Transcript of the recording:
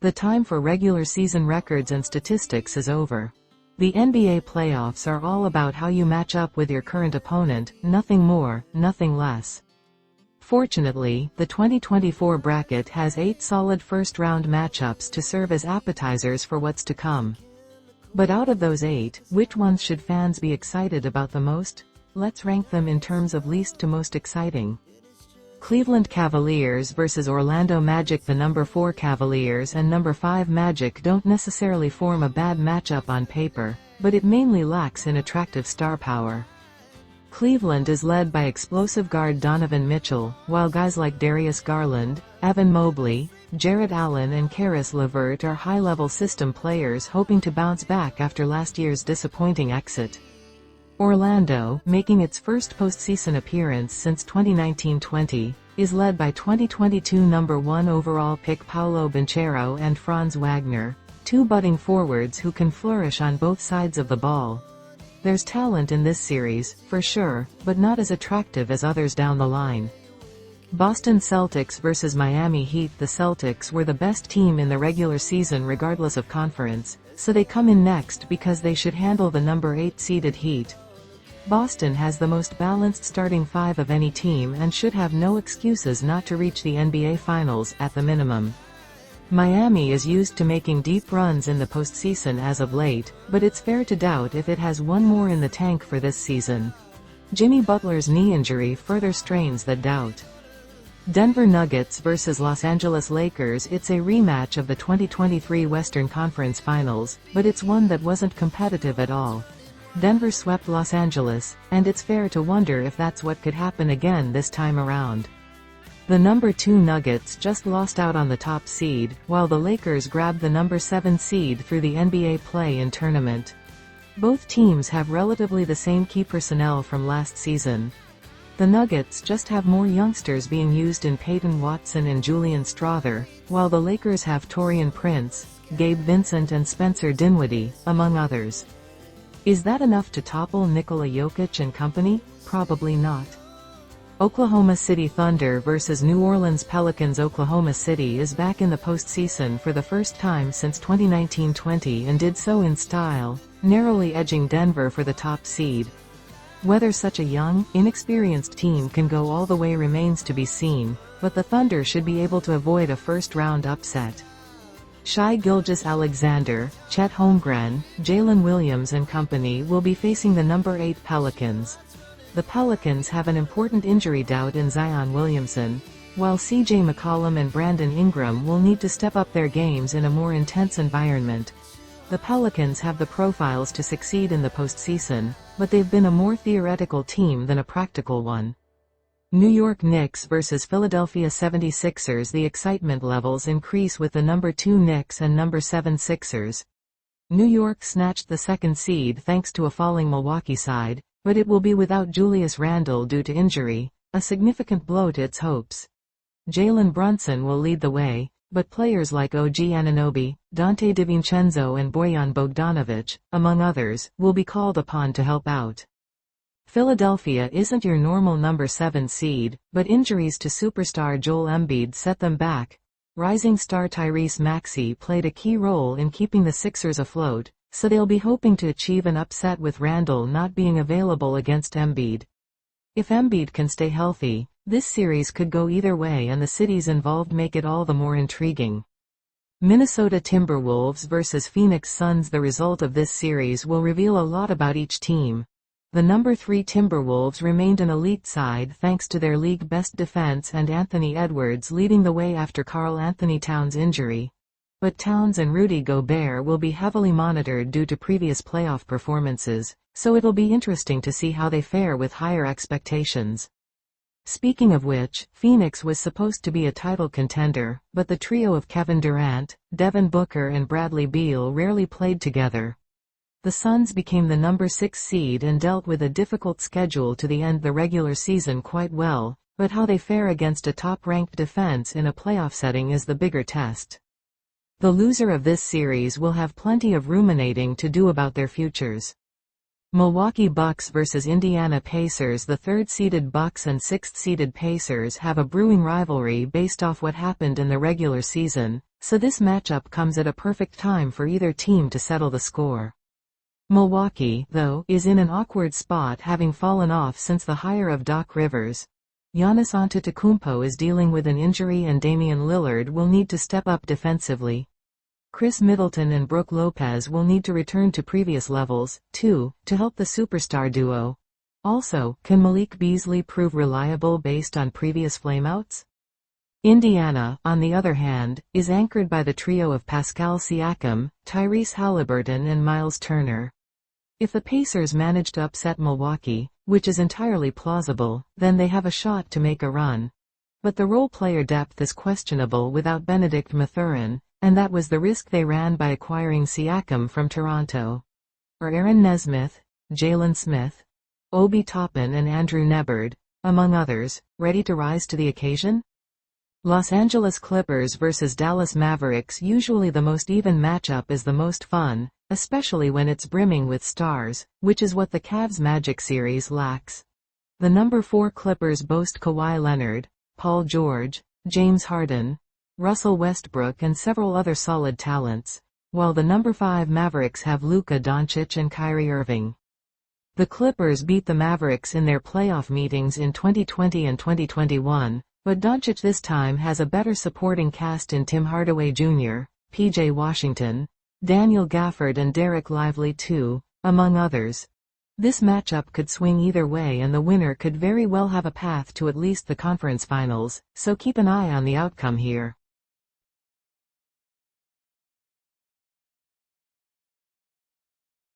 The time for regular season records and statistics is over. The NBA playoffs are all about how you match up with your current opponent, nothing more, nothing less. Fortunately, the 2024 bracket has 8 solid first-round matchups to serve as appetizers for what's to come. But out of those 8, which ones should fans be excited about the most? Let's rank them in terms of least to most exciting. Cleveland Cavaliers vs Orlando Magic. The number 4 Cavaliers and number 5 Magic don't necessarily form a bad matchup on paper, but it mainly lacks in attractive star power. Cleveland is led by explosive guard Donovan Mitchell, while guys like Darius Garland, Evan Mobley, Jarrett Allen and Caris LeVert are high-level system players hoping to bounce back after last year's disappointing exit. Orlando, making its first postseason appearance since 2019-20, is led by 2022 number 1 overall pick Paolo Banchero and Franz Wagner, 2 budding forwards who can flourish on both sides of the ball. There's talent in this series, for sure, but not as attractive as others down the line. Boston Celtics vs Miami Heat. The Celtics were the best team in the regular season regardless of conference, so they come in next because they should handle the number 8 seeded Heat. Boston has the most balanced starting 5 of any team and should have no excuses not to reach the NBA Finals, at the minimum. Miami is used to making deep runs in the postseason as of late, but it's fair to doubt if it has one more in the tank for this season. Jimmy Butler's knee injury further strains that doubt. Denver Nuggets vs Los Angeles Lakers. It's a rematch of the 2023 Western Conference Finals, but it's one that wasn't competitive at all. Denver swept Los Angeles, and it's fair to wonder if that's what could happen again this time around. The number 2 Nuggets just lost out on the top seed, while the Lakers grabbed the number 7 seed through the NBA play-in tournament. Both teams have relatively the same key personnel from last season. The Nuggets just have more youngsters being used in Peyton Watson and Julian Strawther, while the Lakers have Taurean Prince, Gabe Vincent and Spencer Dinwiddie, among others. Is that enough to topple Nikola Jokic and company? Probably not. Oklahoma City Thunder vs New Orleans Pelicans. Oklahoma City is back in the postseason for the first time since 2019-20 and did so in style, narrowly edging Denver for the top seed. Whether such a young, inexperienced team can go all the way remains to be seen, but the Thunder should be able to avoid a first-round upset. Shai Gilgeous-Alexander, Chet Holmgren, Jalen Williams and company will be facing the number 8 Pelicans. The Pelicans have an important injury doubt in Zion Williamson, while CJ McCollum and Brandon Ingram will need to step up their games in a more intense environment. The Pelicans have the profiles to succeed in the postseason, but they've been a more theoretical team than a practical one. New York Knicks vs Philadelphia 76ers. The excitement levels increase with the number 2 Knicks and number 7 Sixers. New York snatched the 2nd seed thanks to a falling Milwaukee side, but it will be without Julius Randle due to injury, a significant blow to its hopes. Jalen Brunson will lead the way, but players like OG Anunoby, Dante DiVincenzo and Bojan Bogdanovic, among others, will be called upon to help out. Philadelphia isn't your normal number 7 seed, but injuries to superstar Joel Embiid set them back. Rising star Tyrese Maxey played a key role in keeping the Sixers afloat, so they'll be hoping to achieve an upset with Randle not being available against Embiid. If Embiid can stay healthy, this series could go either way and the cities involved make it all the more intriguing. Minnesota Timberwolves vs Phoenix Suns. The result of this series will reveal a lot about each team. The number 3 Timberwolves remained an elite side thanks to their league best defense and Anthony Edwards leading the way after Karl Anthony Towns' injury. But Towns and Rudy Gobert will be heavily monitored due to previous playoff performances, so it'll be interesting to see how they fare with higher expectations. Speaking of which, Phoenix was supposed to be a title contender, but the trio of Kevin Durant, Devin Booker and Bradley Beal rarely played together. The Suns became the number 6 seed and dealt with a difficult schedule to end the regular season quite well, but how they fare against a top-ranked defense in a playoff setting is the bigger test. The loser of this series will have plenty of ruminating to do about their futures. Milwaukee Bucks vs Indiana Pacers. The third-seeded Bucks and sixth-seeded Pacers have a brewing rivalry based off what happened in the regular season, so this matchup comes at a perfect time for either team to settle the score. Milwaukee, though, is in an awkward spot, having fallen off since the hire of Doc Rivers. Giannis Antetokounmpo is dealing with an injury and Damian Lillard will need to step up defensively. Chris Middleton and Brook Lopez will need to return to previous levels, too, to help the superstar duo. Also, can Malik Beasley prove reliable based on previous flameouts? Indiana, on the other hand, is anchored by the trio of Pascal Siakam, Tyrese Halliburton and Miles Turner. If the Pacers manage to upset Milwaukee, which is entirely plausible, then they have a shot to make a run. But the role player depth is questionable without Benedict Mathurin, and that was the risk they ran by acquiring Siakam from Toronto. Are Aaron Nesmith, Jalen Smith, Obi Toppin and Andrew Nebbard, among others, ready to rise to the occasion? Los Angeles Clippers vs Dallas Mavericks. Usually the most even matchup is the most fun, especially when it's brimming with stars, which is what the Cavs Magic series lacks. The number 4 Clippers boast Kawhi Leonard, Paul George, James Harden, Russell Westbrook and several other solid talents, while the number 5 Mavericks have Luka Doncic and Kyrie Irving. The Clippers beat the Mavericks in their playoff meetings in 2020 and 2021, but Doncic this time has a better supporting cast in Tim Hardaway Jr., PJ Washington, Daniel Gafford and Derek Lively too, among others. This matchup could swing either way and the winner could very well have a path to at least the conference finals, so keep an eye on the outcome here.